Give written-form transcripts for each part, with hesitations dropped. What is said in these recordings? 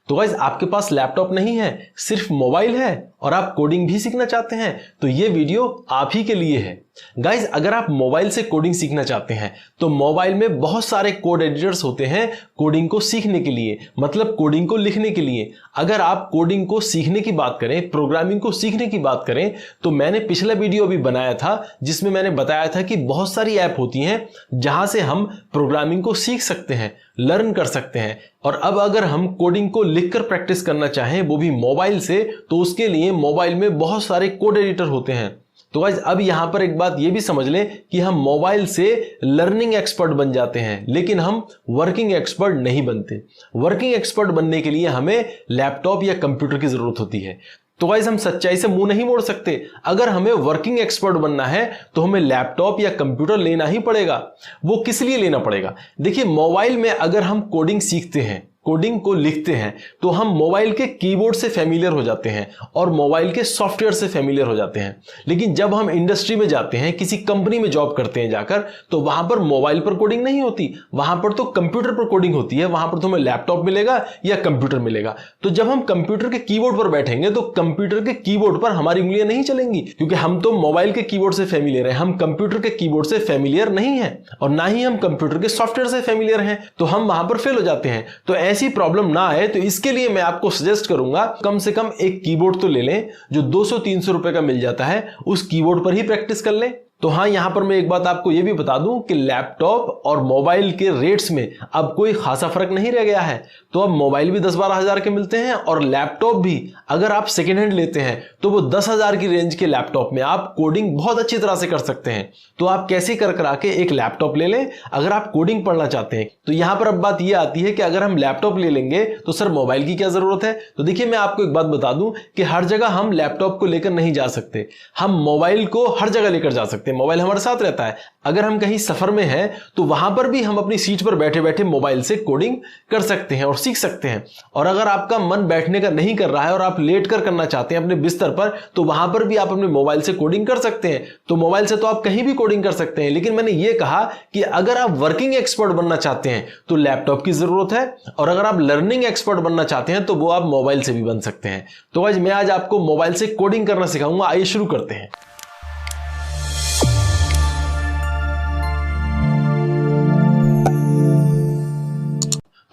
तो गाइस आपके पास लैपटॉप नहीं है, सिर्फ मोबाइल है और आप कोडिंग भी सीखना चाहते हैं तो ये वीडियो आप ही के लिए है। गाइस अगर आप मोबाइल से कोडिंग सीखना चाहते हैं तो मोबाइल में बहुत सारे कोड एडिटर्स होते हैं कोडिंग को सीखने के लिए, मतलब कोडिंग को लिखने के लिए। अगर आप कोडिंग को सीखने की बात करें, प्रोग्रामिंग को सीखने की बात करें, तो मैंने पिछला वीडियो भी बनाया था जिसमें मैंने बताया था कि बहुत सारी ऐप होती हैं जहां से हम प्रोग्रामिंग को सीख सकते हैं, लर्न कर सकते हैं। और अब अगर हम कोडिंग को लिखकर प्रैक्टिस करना चाहें वो भी मोबाइल से, तो उसके लिए मोबाइल में बहुत सारे कोड एडिटर होते हैं। तो गाइस अब यहां पर एक बात ये भी समझ लें कि हम मोबाइल से लर्निंग एक्सपर्ट बन जाते हैं लेकिन हम वर्किंग एक्सपर्ट नहीं बनते। वर्किंग एक्सपर्ट बनने के लिए हमें लैपटॉप या कंप्यूटर की जरूरत होती है। तो गाइस हम सच्चाई से मुंह नहीं मोड़ सकते, अगर हमें वर्किंग एक्सपर्ट बनना है तो हमें लैपटॉप या कंप्यूटर लेना ही पड़ेगा। वो किस लिए लेना पड़ेगा? देखिए मोबाइल में अगर हम कोडिंग सीखते हैं, कोडिंग को लिखते हैं, तो हम मोबाइल के कीबोर्ड से फैमिलियर हो जाते हैं और मोबाइल के सॉफ्टवेयर से फैमिलियर हो जाते हैं। लेकिन जब हम इंडस्ट्री में जाते हैं, किसी कंपनी में जॉब करते हैं जाकर, तो वहां पर मोबाइल पर कोडिंग नहीं होती, वहां पर तो कंप्यूटर पर कोडिंग होती है। वहां पर तो हमें लैपटॉप मिलेगा या कंप्यूटर मिलेगा। तो जब हम कंप्यूटर के कीबोर्ड पर बैठेंगे तो कंप्यूटर के कीबोर्ड पर हमारी उंगलियां नहीं चलेंगी, क्योंकि हम तो मोबाइल के कीबोर्ड से फैमिलियर हैं, हम कंप्यूटर के कीबोर्ड से फैमिलियर नहीं है और ना ही हम कंप्यूटर के सॉफ्टवेयर से फैमिलियर हैं, तो हम वहां पर फेल हो जाते हैं। तो ऐसी प्रॉब्लम ना आए तो इसके लिए मैं आपको सजेस्ट करूंगा कम से कम एक कीबोर्ड तो ले लें जो 200-300 रुपए का मिल जाता है, उस कीबोर्ड पर ही प्रैक्टिस कर लें। तो हाँ, यहां पर मैं एक बात आपको यह भी बता दूं कि लैपटॉप और मोबाइल के रेट्स में अब कोई खासा फर्क नहीं रह गया है। तो अब मोबाइल भी 10-12 हजार के मिलते हैं और लैपटॉप भी अगर आप सेकेंड हैंड लेते हैं तो वो 10 हजार की रेंज के लैपटॉप में आप कोडिंग बहुत अच्छी तरह से कर सकते हैं। तो आप कैसे कर करा के एक लैपटॉप ले लें अगर आप कोडिंग पढ़ना चाहते हैं। तो यहां पर अब बात यह आती है कि अगर हम लैपटॉप ले लेंगे तो सर मोबाइल की क्या जरूरत है? तो देखिए मैं आपको एक बात बता दूं कि हर जगह हम लैपटॉप को लेकर नहीं जा सकते, हम मोबाइल को हर जगह लेकर जा सकते हैं। मोबाइल हमारे साथ रहता है, अगर हम कहीं सफर में हैं तो वहां पर भी हम अपनी सीट पर बैठे बैठे मोबाइल से कोडिंग कर सकते हैं और सीख सकते हैं। और अगर आपका मन बैठने का नहीं कर रहा है और आप लेट कर करना चाहते हैं अपने बिस्तर पर, तो वहां पर भी आप अपने मोबाइल से कोडिंग कर सकते हैं। तो मोबाइल से तो आप कहीं भी कोडिंग कर सकते हैं। लेकिन मैंने ये कहा कि अगर आप वर्किंग एक्सपर्ट बनना चाहते हैं तो लैपटॉप की जरूरत है, और अगर आप लर्निंग एक्सपर्ट बनना चाहते हैं तो वो आप मोबाइल से भी बन सकते हैं। तो आज मैं आपको मोबाइल से कोडिंग करना सिखाऊंगा। आइए शुरू करते हैं।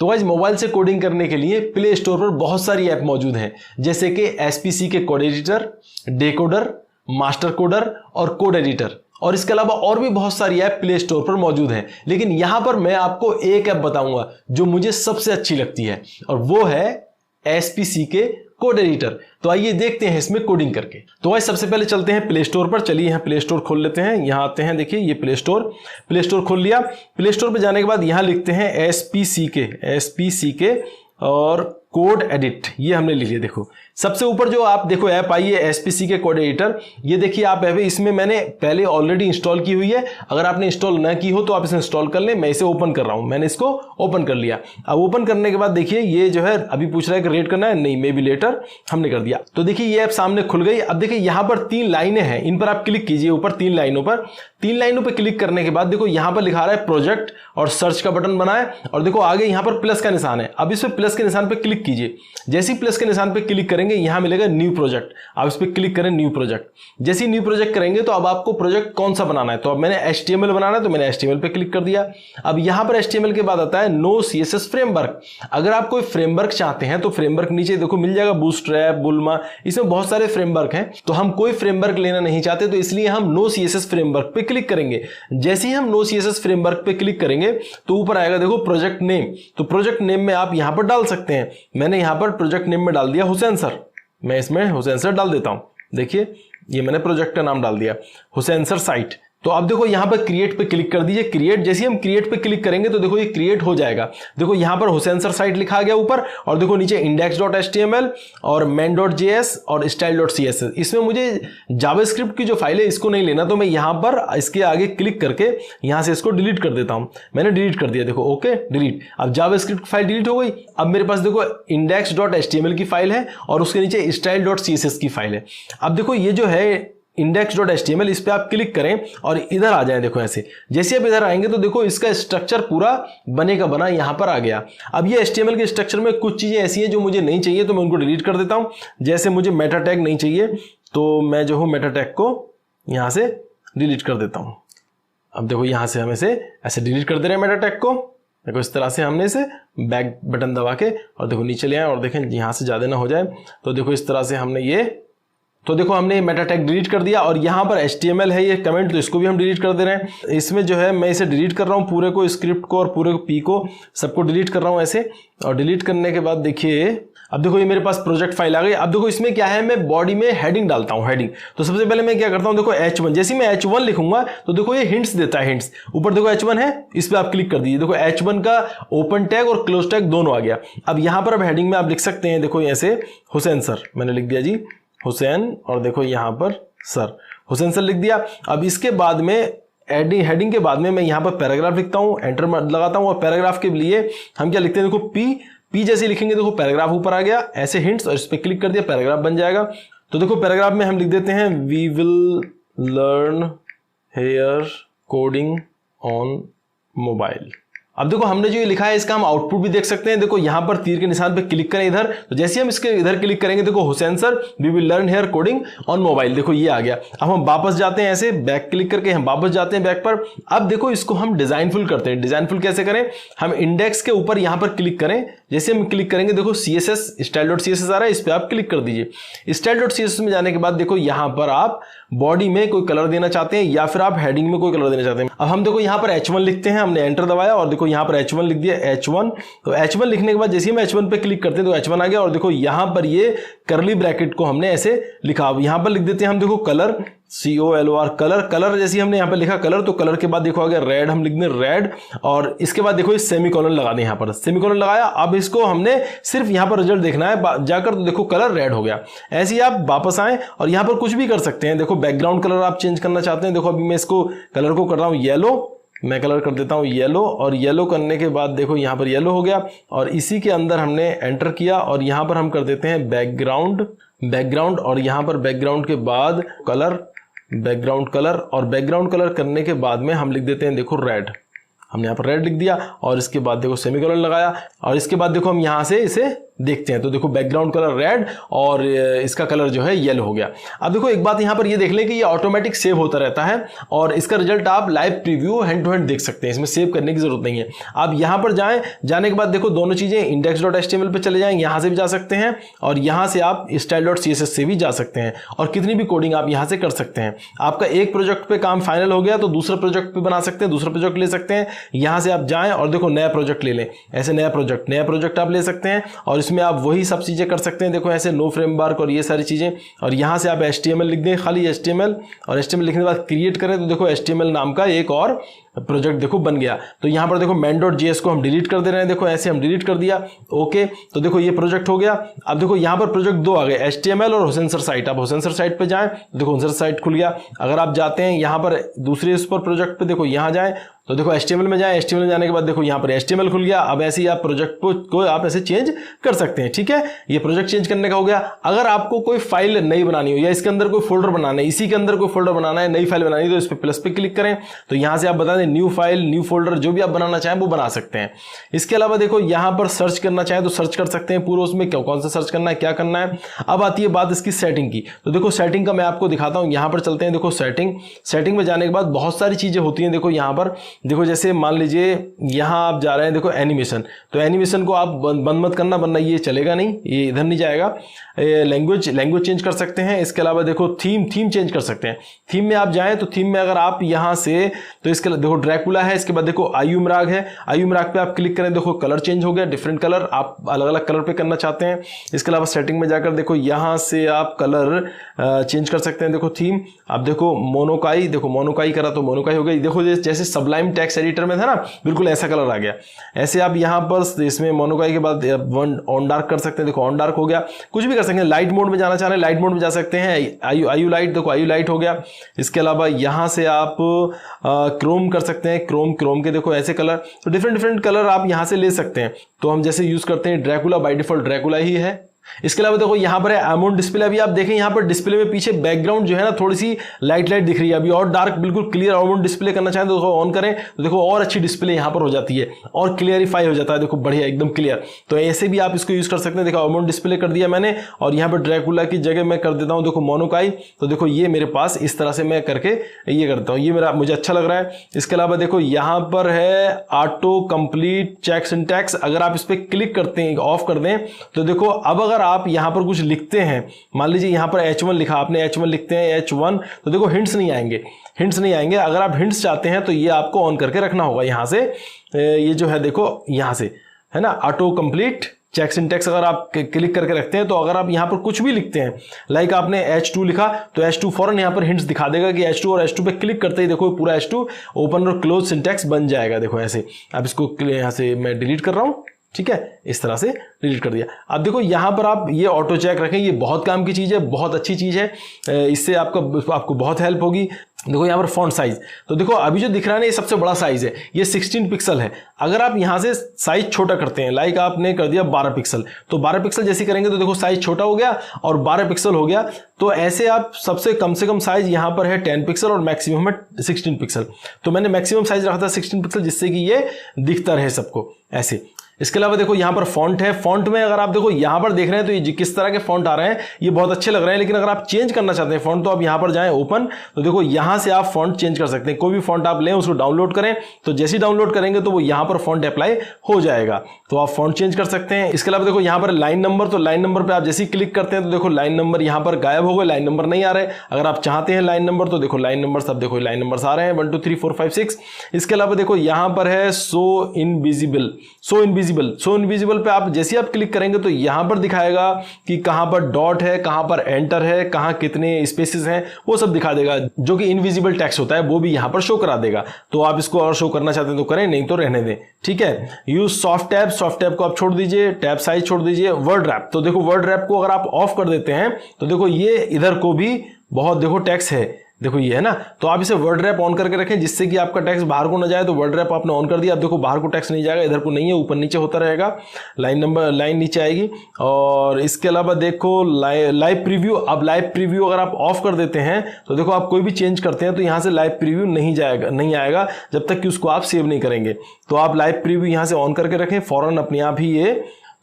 तो गाइस मोबाइल से कोडिंग करने के लिए प्ले स्टोर पर बहुत सारी ऐप मौजूद हैं, जैसे कि एसपीसी के कोड एडिटर, डेकोडर, मास्टर कोडर और कोड एडिटर। और इसके अलावा और भी बहुत सारी ऐप प्ले स्टोर पर मौजूद हैं। लेकिन यहां पर मैं आपको एक ऐप बताऊंगा जो मुझे सबसे अच्छी लगती है और वो है एसपीसी के कोड एडिटर। तो आइए देखते हैं इसमें कोडिंग करके। तो आज सबसे पहले चलते हैं प्ले स्टोर पर। चलिए यहाँ प्ले स्टोर खोल लेते हैं, यहाँ आते हैं, देखिए ये प्ले स्टोर खोल लिया। प्ले स्टोर पर जाने के बाद यहाँ लिखते हैं एसपीसी के और कोड एडिट, ये हमने लिख लिया। देखो सबसे ऊपर जो आप देखो ऐप आई है एसपीसी के कोड एडिटर, ये देखिए आप ऐप, इसमें मैंने पहले ऑलरेडी इंस्टॉल की हुई है। अगर आपने इंस्टॉल ना की हो तो आप इसे इंस्टॉल कर लें। मैं इसे ओपन कर रहा हूं, मैंने इसको ओपन कर लिया। अब ओपन करने के बाद देखिए ये जो है अभी पूछ रहा है कि रेट करना है, नहीं मे बी लेटर, हमने कर दिया। तो देखिए ये ऐप सामने खुल गई। अब देखिए यहां पर 3 लाइनें हैं, इन पर आप क्लिक कीजिए ऊपर 3 लाइनों पर। 3 लाइनों पर क्लिक करने के बाद देखो यहां पर लिखा रहा है प्रोजेक्ट और सर्च का बटन बना है और देखो आगे यहां पर प्लस का निशान है। अब इस पर प्लस के निशान पर क्लिक कीजिए। जैसे ही प्लस के निशान पर क्लिक करेंगे यहां मिलेगा न्यू प्रोजेक्ट, आप इस पर क्लिक करें न्यू प्रोजेक्ट। जैसे ही न्यू प्रोजेक्ट करेंगे तो अब आपको प्रोजेक्ट कौन सा बनाना है, तो अब मैंने HTML बनाना है तो मैंने HTML पे क्लिक कर दिया। अब यहां पर HTML के बाद आता है नो CSS फ्रेमवर्क। अगर आप कोई फ्रेमवर्क चाहते हैं तो फ्रेमवर्क नीचे देखो मिल जाएगा, बूटस्ट्रैप, बुल्मा, इसमें बहुत सारे फ्रेमवर्क हैं। तो हम कोई फ्रेमवर्क लेना नहीं चाहते तो इसलिए हम नो CSS फ्रेमवर्क पे क्लिक करेंगे। जैसे ही हम नो CSS फ्रेमवर्क पे क्लिक करेंगे तो ऊपर आएगा देखो प्रोजेक्ट नेम। तो प्रोजेक्ट नेम में आप यहां पर डाल सकते हैं। मैंने यहां पर प्रोजेक्ट नेम में डाल दिया हुसैन सर, मैं इसमें हुसैन सर डाल देता हूं। देखिए ये मैंने प्रोजेक्ट का नाम डाल दिया हुसैन सर साइट। तो अब देखो यहां पर क्रिएट पे क्लिक कर दीजिए। क्रिएट, जैसे हम क्रिएट पे क्लिक करेंगे तो देखो ये क्रिएट हो जाएगा। देखो यहां पर हुसैन सर साइट लिखा गया ऊपर और देखो नीचे index.html और main.js और style.css। इसमें मुझे जावास्क्रिप्ट की जो फाइल है इसको नहीं लेना, तो मैं यहां पर इसके आगे क्लिक करके यहां से इसको डिलीट कर देता हूं। मैंने डिलीट कर दिया, देखो ओके डिलीट। अब जावास्क्रिप्ट फाइल डिलीट हो गई। अब मेरे पास देखो index.html की फाइल है और उसके नीचे style.css की फाइल है। अब देखो ये जो है index.html, इस पे आप क्लिक करें और इधर आ जाएं। देखो ऐसे जैसे आप इधर आएंगे तो देखो इसका स्ट्रक्चर पूरा बने का बना यहां पर आ गया। अब ये HTML के स्ट्रक्चर में कुछ चीजें ऐसी हैं जो मुझे नहीं चाहिए, तो मैं उनको डिलीट कर देता हूं। जैसे मुझे मेटा टैग नहीं चाहिए तो मैं जो हूं मेटा टैग को यहां से डिलीट कर देता हूं। अब देखो यहां से हम इसे ऐसे डिलीट कर दे रहे हैं मेटा टैग को। देखो इस तरह से हमने इसे बैक बटन दबा के और देखो नीचे ले आए और देखें यहां से ज्यादा ना हो जाए, तो देखो इस तरह से हमने ये, तो देखो हमने मेटा टैग डिलीट कर दिया। और यहाँ पर HTML है ये कमेंट, तो इसको भी हम डिलीट कर दे रहे हैं। इसमें जो है मैं इसे डिलीट कर रहा हूँ पूरे को, स्क्रिप्ट को और पूरे को पी को सबको डिलीट कर रहा हूँ ऐसे। और डिलीट करने के बाद देखिए अब देखो ये मेरे पास प्रोजेक्ट फाइल आ गई। अब देखो इसमें क्या है, मैं बॉडी में हेडिंग डालता हूँ, हेडिंग। तो सबसे पहले मैं क्या करता हूँ, देखो H1, जैसे मैं H1 लिखूंगा तो देखो ये हिंट्स देता है, हिंट्स ऊपर देखो H1 है, इस पर आप क्लिक कर दीजिए। देखो H1 का ओपन टैग और क्लोज टैग दोनों आ गया। अब यहाँ पर अब हेडिंग में आप लिख सकते हैं, देखो ऐसे हुसैन सर मैंने लिख दिया जी, हुसैन, और देखो यहाँ पर सर, हुसैन सर लिख दिया। अब इसके बाद में हेडिंग के बाद में मैं यहाँ पर पैराग्राफ लिखता हूँ, एंटर लगाता हूँ। और पैराग्राफ के लिए हम क्या लिखते हैं, देखो पी जैसे लिखेंगे देखो पैराग्राफ ऊपर आ गया ऐसे हिंट्स, और इस पर क्लिक कर दिया, पैराग्राफ बन जाएगा। तो देखो पैराग्राफ में हम लिख देते हैं we will learn here coding on mobile. अब देखो हमने जो ये लिखा है इसका हम आउटपुट भी देख सकते हैं। देखो यहाँ पर तीर के निशान पे क्लिक करें इधर, तो जैसे हम इसके इधर क्लिक करेंगे देखो Hussain sir we will learn here coding on mobile, देखो ये आ गया। अब हम वापस जाते हैं, ऐसे बैक क्लिक करके हम वापस जाते हैं बैक पर। अब देखो इसको हम डिजाइनफुल करते हैं। डिजाइनफुल कैसे करें, हम इंडेक्स के ऊपर यहाँ पर क्लिक करें, जैसे हम क्लिक करेंगे देखो CSS style.css आ रहा है, इस पर आप क्लिक कर दीजिए। style.css में जाने के बाद देखो यहाँ पर आप बॉडी में कोई कलर देना चाहते हैं या फिर आप हेडिंग में कोई कलर देना चाहते हैं। अब हम देखो यहाँ पर H1 लिखते हैं, हमने एंटर दबाया और देखो यहाँ पर H1 लिख दिया, H1। तो H1 लिखने के बाद जैसे हम H1 पे क्लिक करते हैं तो H1 आ गया। और देखो यहाँ पर ये करली ब्रैकेट को हमने ऐसे लिखा, अब यहाँ पर लिख देते हैं हम देखो कलर, COLOR कलर, कलर जैसे हमने यहाँ पर लिखा कलर, तो कलर के बाद देखो आ गया रेड, हम लिख दें रेड। और इसके बाद देखो इस सेमीकोलन लगा दें, यहाँ पर सेमीकोलन लगाया। अब इसको हमने सिर्फ यहाँ पर रिजल्ट देखना है जाकर, तो देखो कलर रेड हो गया। ऐसे ही आप वापस आए और यहाँ पर कुछ भी कर सकते हैं। देखो बैकग्राउंड कलर आप चेंज करना चाहते हैं, देखो अभी मैं इसको कलर को कर रहा हूँ येलो, मैं कलर कर देता हूँ येलो। और येलो करने के बाद देखो यहाँ पर येलो हो गया। और इसी के अंदर हमने एंटर किया और यहाँ पर हम कर देते हैं बैकग्राउंड। और यहाँ पर बैकग्राउंड के बाद कलर, बैकग्राउंड कलर, और बैकग्राउंड कलर करने के बाद में हम लिख देते हैं देखो रेड, हमने यहाँ पर रेड लिख दिया। और इसके बाद देखो सेमीकोलन लगाया और इसके बाद देखो हम यहाँ से इसे देखते हैं, तो देखो बैकग्राउंड कलर रेड और इसका कलर जो है येलो हो गया। अब देखो एक बात यहाँ पर ये देख लें कि ये ऑटोमेटिक सेव होता रहता है और इसका रिजल्ट आप live preview hand to hand देख सकते हैं, इसमें सेव करने की जरूरत नहीं है। आप यहाँ पर जाएं, जाने के बाद देखो दोनों चीजें index.html पे चले जाएं, यहाँ से भी जा सकते हैं और यहाँ से आप style.css से भी जा सकते हैं और कितनी भी कोडिंग आप यहाँ से कर सकते हैं। आपका एक प्रोजेक्ट पे काम फाइनल हो गया तो दूसरा प्रोजेक्ट पे बना सकते हैं, दूसरा प्रोजेक्ट ले सकते हैं। यहाँ से आप जाएं और देखो नया प्रोजेक्ट ले लें, ऐसे नया प्रोजेक्ट आप ले सकते हैं और इसमें आप वही सब चीजें कर सकते हैं। देखो ऐसे नो फ्रेमवर्क और ये सारी चीजें। और यहाँ से आप HTML लिख दें, खाली HTML, और HTML लिखने के बाद क्रिएट करें तो देखो HTML नाम का एक और प्रोजेक्ट देखो बन गया। तो यहाँ पर देखो main.js को हम डिलीट कर दे रहे हैं, देखो ऐसे हम डिलीट कर दिया, ओके। तो देखो ये प्रोजेक्ट हो गया। अब देखो यहाँ पर प्रोजेक्ट दो आ गए, HTML और हुसैन सर साइट। आप हुसैन सर साइट पे जाएं, देखो हुसैन सर साइट खुल गया। अगर आप जाते हैं यहाँ पर दूसरे इस पर प्रोजेक्ट पे, देखो यहाँ जाएं तो देखो HTML में जाएं, HTML में जाने के बाद देखो यहाँ पर HTML खुल गया। अब ऐसे ही आप प्रोजेक्ट को आप ऐसे चेंज कर सकते हैं, ठीक है। ये प्रोजेक्ट चेंज करने का हो गया। अगर आपको कोई फाइल नई बनानी हो या इसके अंदर कोई फोल्डर बनाना है, इसी के अंदर कोई फोल्डर बनाना है, नई फाइल बनानी है, तो इस पर प्लस पे क्लिक करें तो यहाँ से आप बता दें न्यू फाइल, न्यू फोल्डर, जो भी आप बनाना चाहें वो बना सकते हैं। इसके अलावा देखो यहाँ पर सर्च करना चाहें तो सर्च कर सकते हैं पूरा, उसमें कौन सा सर्च करना है, क्या करना है। अब आती है बात इसकी सेटिंग की, तो देखो सेटिंग का मैं आपको दिखाता हूँ। यहाँ पर चलते हैं, देखो सेटिंग में जाने के बाद बहुत सारी चीजें होती हैं। देखो यहाँ पर देखो जैसे मान लीजिए यहाँ आप जा रहे हैं, देखो एनिमेशन, तो एनिमेशन को आप बंद मत करना वरना ये चलेगा नहीं, ये इधर नहीं जाएगा। लैंग्वेज चेंज कर सकते हैं। इसके अलावा देखो थीम चेंज कर सकते हैं। थीम में आप जाएं तो थीम में अगर आप यहाँ से, तो इसके देखो ड्रैकुला है, इसके बाद देखो आयु मराग है, आयु मराग पे आप क्लिक करें, देखो कलर चेंज हो गया, डिफरेंट कलर आप अलग अलग कलर पे करना चाहते हैं। इसके अलावा सेटिंग में जाकर देखो यहाँ से आप कलर चेंज कर सकते हैं। देखो थीम, अब देखो मोनोकाई, देखो मोनोकाई करा तो मोनोकाई हो गई। देखो जैसे सबलाइम टेक्स्ट एडिटर में था ना, बिल्कुल ऐसा कलर आ गया। ऐसे आप यहाँ पर इसमें मोनोकाई के बाद ऑन डार्क कर सकते हैं, देखो ऑन डार्क हो गया। कुछ भी कर सकते हैं। लाइट मोड में जाना चाह रहे हैं, लाइट मोड में जा सकते हैं। आयु लाइट, देखो आयु लाइट हो गया। इसके अलावा यहाँ से आप क्रोम कर सकते हैं, क्रोम के देखो ऐसे कलर, तो डिफरेंट कलर आप यहाँ से ले सकते हैं। तो हम जैसे यूज करते हैं ड्रैकुला, बाय डिफॉल्ट ड्रैकुला ही है, इसके अलावा देखो यहाँ पर है AMOLED डिस्प्ले। अभी आप देखें यहाँ पर डिस्प्ले में पीछे बैकग्राउंड जो है ना थोड़ी सी लाइट दिख रही है। अभी और डार्क बिल्कुल क्लियर AMOLED डिस्प्ले करना चाहें तो ऑन करें तो देखो और अच्छी डिस्प्ले यहाँ पर हो जाती है और क्लियरिफाई हो जाता है, देखो बढ़िया एकदम क्लियर। तो ऐसे भी आप इसको यूज कर सकते हैं। देखो AMOLED डिस्प्ले कर दिया मैंने और यहाँ पर ड्रैकुला की जगह मैं कर देता हूँ देखो मोनोकाई। तो देखो ये मेरे पास इस तरह से मैं करके ये करता हूँ, ये मेरा मुझे अच्छा लग रहा है। इसके अलावा देखो यहाँ पर है ऑटो कंप्लीट चेक सिंटैक्स। अगर आप इस पर क्लिक करते हैं ऑफ कर दें तो देखो अब अगर आप यहाँ पर कुछ लिखते हैं, मान लीजिए यहाँ पर H1 लिखा, आपने H1 लिखते हैं H1 तो देखो हिंट्स नहीं आएंगे। अगर आप हिंट्स चाहते हैं तो ये आपको ऑन करके रखना होगा। यहाँ से ये जो है देखो यहाँ से है ना ऑटो कंप्लीट चेक सिंटैक्स अगर आप क्लिक करके रखते हैं तो अगर आप यहाँ पर कुछ भी लिखते हैं, लाइक आपने H2 लिखा तो H2 फौरन यहाँ पर हिंट्स दिखा देगा कि H2 और H2 पे क्लिक करते ही देखो पूरा H2 ओपन और क्लोज सिंटैक्स बन जाएगा। देखो ऐसे। अब इसको यहाँ से मैं डिलीट कर रहा हूँ, ठीक है, इस तरह से डिलीट कर दिया। अब देखो यहाँ पर आप ये ऑटो चेक रखें, ये बहुत काम की चीज़ है, बहुत अच्छी चीज़ है, इससे आपको बहुत हेल्प होगी। देखो यहाँ पर फॉन्ट साइज, तो देखो अभी जो दिख रहा है ना ये सबसे बड़ा साइज है, ये 16 पिक्सल है। अगर आप यहाँ से साइज छोटा करते हैं, लाइक आपने कर दिया 12 पिक्सल, तो 12 पिक्सल जैसे करेंगे तो देखो साइज छोटा हो गया और 12 पिक्सल हो गया। तो ऐसे आप सबसे कम से कम साइज यहाँ पर है 10 पिक्सल और मैक्सिमम है 16 पिक्सल। तो मैंने मैक्सिमम साइज रखा था 16 पिक्सल जिससे कि ये दिखता रहे सबको ऐसे। इसके अलावा देखो यहाँ पर फॉन्ट है। फॉन्ट में अगर आप देखो यहाँ पर देख रहे हैं तो ये किस तरह के फॉन्ट आ रहे हैं, ये बहुत अच्छे लग रहे हैं। लेकिन अगर आप चेंज करना चाहते हैं फॉन्ट तो आप यहाँ पर जाएं ओपन, तो देखो यहाँ से आप फॉन्ट चेंज कर सकते हैं। कोई भी फॉन्ट आप लें उसको डाउनलोड करें, तो जैसे ही डाउनलोड करेंगे तो वो यहाँ पर फॉन्ट अप्लाई हो जाएगा, तो आप फॉन्ट चेंज कर सकते हैं। इसके अलावा देखो यहाँ पर लाइन नंबर, तो लाइन नंबर पर आप जैसे ही क्लिक करते हैं तो देखो लाइन नंबर यहाँ पर गायब हो गए, लाइन नंबर नहीं आ रहे। अगर आप चाहते हैं लाइन नंबर तो देखो लाइन नंबर, सब देखो लाइन नंबर आ रहे हैं 1 2 3 4 5 6। इसके अलावा देखो यहाँ पर है शो इनविजिबल पे आप जैसे आप क्लिक करेंगे तो यहां पर दिखाएगा कि कहां पर डॉट है, कहां पर एंटर है, कहां कितने स्पेसेस हैं, वो सब दिखा देगा। जो कि इनविजिबल टेक्स्ट होता है वो भी यहां पर शो करा देगा। तो आप इसको और शो करना चाहते हैं तो करें, नहीं तो रहने दें, ठीक है। यूज सॉफ्ट टैब को आप छोड़ दीजिए, टैब साइज छोड़ दीजिए। वर्ड रैप, तो देखो वर्ड रैप को अगर आप ऑफ कर देते हैं तो देखो ये इधर को भी बहुत देखो टेक्स्ट है, देखो ये है ना, तो आप इसे वर्ड रैप ऑन करके रखें जिससे कि आपका टेक्स्ट बाहर को ना जाए। तो वर्ड रैप आपने ऑन कर दिया, अब देखो बाहर को टेक्स्ट नहीं जाएगा, इधर को नहीं है, ऊपर नीचे होता रहेगा, लाइन नीचे आएगी। और इसके अलावा देखो लाइव प्रीव्यू, अब लाइव प्रीव्यू अगर आप ऑफ कर देते हैं तो देखो आप कोई भी चेंज करते हैं तो यहाँ से लाइव प्रीव्यू नहीं आएगा जब तक कि उसको आप सेव नहीं करेंगे। तो आप लाइव प्रीव्यू यहाँ से ऑन करके रखें, फौरन अपने आप ही ये,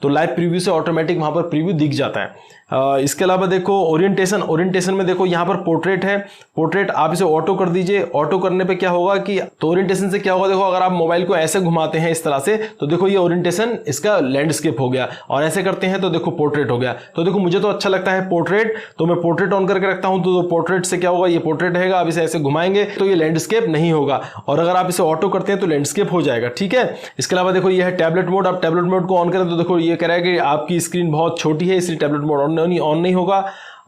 तो लाइव प्रीव्यू से ऑटोमेटिक वहां पर प्रीव्यू दिख जाता है। इसके अलावा देखो ओरिएंटेशन में देखो यहाँ पर पोर्ट्रेट है, पोर्ट्रेट आप इसे ऑटो कर दीजिए। ऑटो करने पे क्या होगा कि, तो ओरिएंटेशन से क्या होगा, देखो अगर आप मोबाइल को ऐसे घुमाते हैं इस तरह से तो देखो ये ओरिएंटेशन इसका लैंडस्केप हो गया, और ऐसे करते हैं तो देखो पोर्ट्रेट हो गया। तो देखो मुझे तो अच्छा लगता है पोर्ट्रेट, तो मैं पोर्ट्रेट ऑन करके रखता हूं। तो पोर्ट्रेट से क्या होगा, ये पोर्ट्रेट रहेगा, आप इसे ऐसे घुमाएंगे तो ये लैंडस्केप नहीं होगा, और अगर आप इसे ऑटो करते हैं तो लैंडस्केप हो जाएगा, ठीक है। इसके अलावा देखो ये है टैबलेट मोड, आप टैबलेट मोड को ऑन करें तो देखो ये कह रहा है कि आपकी स्क्रीन बहुत छोटी है इसलिए टैबलेट मोड ऑन नहीं होगा,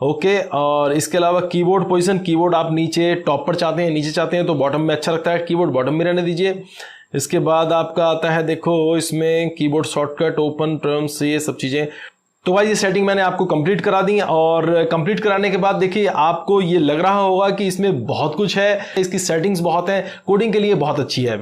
ओके। और इसके अलावा कीबोर्ड पोजीशन, कीबोर्ड आप नीचे टॉप पर चाहते हैं, नीचे चाहते हैं तो बॉटम में अच्छा लगता है, कीबोर्ड बॉटम में रहने दीजिए। इसके बाद आपका आता है देखो इसमें कीबोर्ड शॉर्टकट, ओपन टर्म्स, ये सब चीजें। तो भाई ये सेटिंग मैंने आपको कंप्लीट करा दी, और कंप्लीट कराने के बाद देखिए आपको ये लग रहा होगा कि इसमें बहुत कुछ है, इसकी सेटिंग्स बहुत है, कोडिंग के लिए बहुत अच्छी है।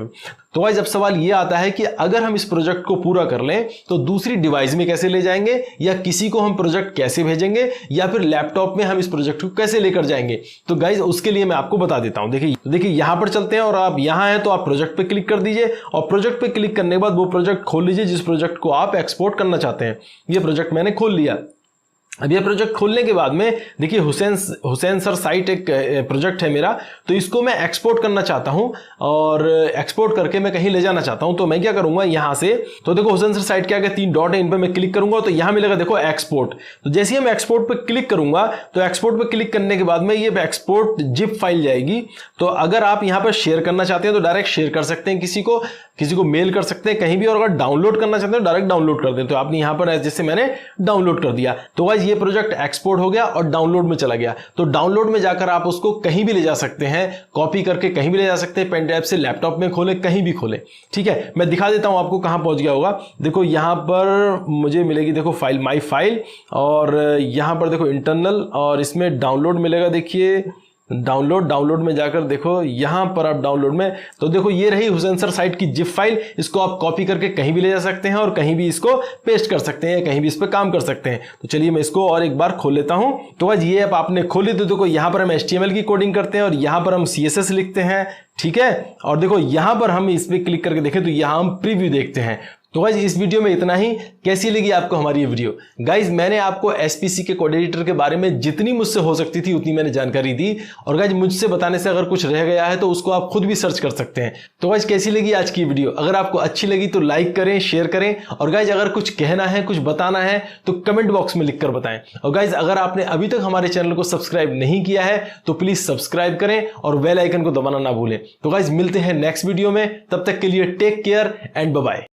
तो भाई जब सवाल ये आता है कि अगर हम इस प्रोजेक्ट को पूरा कर लें तो दूसरी डिवाइस में कैसे ले जाएंगे, या किसी को हम प्रोजेक्ट कैसे भेजेंगे, या फिर लैपटॉप में हम इस प्रोजेक्ट को कैसे लेकर जाएंगे, तो गाइज उसके लिए मैं आपको बता देता हूं। देखिए यहां पर चलते हैं, और आप यहां हैं तो आप प्रोजेक्ट पे क्लिक कर दीजिए, और प्रोजेक्ट पे क्लिक करने के बाद वो प्रोजेक्ट खोल लीजिए जिस प्रोजेक्ट को आप एक्सपोर्ट करना चाहते हैं। ये प्रोजेक्ट मैंने खोल लिया। अब ये प्रोजेक्ट खोलने के बाद में देखिए हुसैन सर साइट एक प्रोजेक्ट है मेरा, तो इसको मैं एक्सपोर्ट करना चाहता हूं, और एक्सपोर्ट करके मैं कहीं ले जाना चाहता हूं। तो मैं क्या करूंगा, यहां से तो देखो हुसैन सर साइट के आगे 3 डॉट है, इन पे मैं क्लिक करूंगा तो यहां मिलेगा देखो एक्सपोर्ट। तो जैसे ही मैं एक्सपोर्ट पे क्लिक करूंगा तो एक्सपोर्ट पे क्लिक करने के बाद में ये एक्सपोर्ट जिप फाइल जाएगी। तो अगर आप यहां पर शेयर करना चाहते हैं तो डायरेक्ट शेयर कर सकते हैं, किसी को मेल कर सकते हैं कहीं भी, और अगर डाउनलोड करना चाहते हैं तो डायरेक्ट डाउनलोड कर दें। तो आपने यहां पर जैसे मैंने डाउनलोड कर दिया, तो गाइस ये प्रोजेक्ट एक्सपोर्ट हो गया और डाउनलोड में चला गया। तो डाउनलोड में जाकर आप उसको कहीं भी ले जा सकते हैं, कॉपी करके कहीं भी ले जा सकते हैं, पेन ड्राइव से, लैपटॉप में खोले, कहीं भी खोले, ठीक है। मैं दिखा देता हूं आपको कहां पहुंच गया होगा। देखो यहां पर मुझे मिलेगी देखो फाइल, माई फाइल, और यहां पर देखो इंटरनल, और इसमें डाउनलोड मिलेगा, देखिए डाउनलोड में जाकर देखो, यहां पर आप डाउनलोड में तो देखो ये रही हुसैन सर साइट की जिप फाइल। इसको आप कॉपी करके कहीं भी ले जा सकते हैं और कहीं भी इसको पेस्ट कर सकते हैं, कहीं भी इस पर काम कर सकते हैं। तो चलिए मैं इसको और एक बार खोल लेता हूं। तो आज ये ऐप आपने खोली तो देखो यहां पर हम HTML की कोडिंग करते हैं और यहां पर हम CSS लिखते हैं, ठीक है। और देखो यहां पर हम इस पर क्लिक करके देखें तो यहां हम प्रीव्यू देखते हैं। तो गाइज इस वीडियो में इतना ही। कैसी लगी आपको हमारी ये वीडियो? गाइज मैंने आपको SPC के कोड एडिटर के बारे में जितनी मुझसे हो सकती थी उतनी मैंने जानकारी दी, और गाइज मुझसे बताने से अगर कुछ रह गया है तो उसको आप खुद भी सर्च कर सकते हैं। तो गाइज कैसी लगी आज की वीडियो? अगर आपको अच्छी लगी तो लाइक करें, शेयर करें, और गाइज अगर कुछ कहना है, कुछ बताना है तो कमेंट बॉक्स में लिखकर बताएं। और गाइज अगर आपने अभी तक हमारे चैनल को सब्सक्राइब नहीं किया है तो प्लीज सब्सक्राइब करें और बेल आइकन को दबाना ना भूलें। तो गाइज मिलते हैं नेक्स्ट वीडियो में, तब तक के लिए take care and bye bye.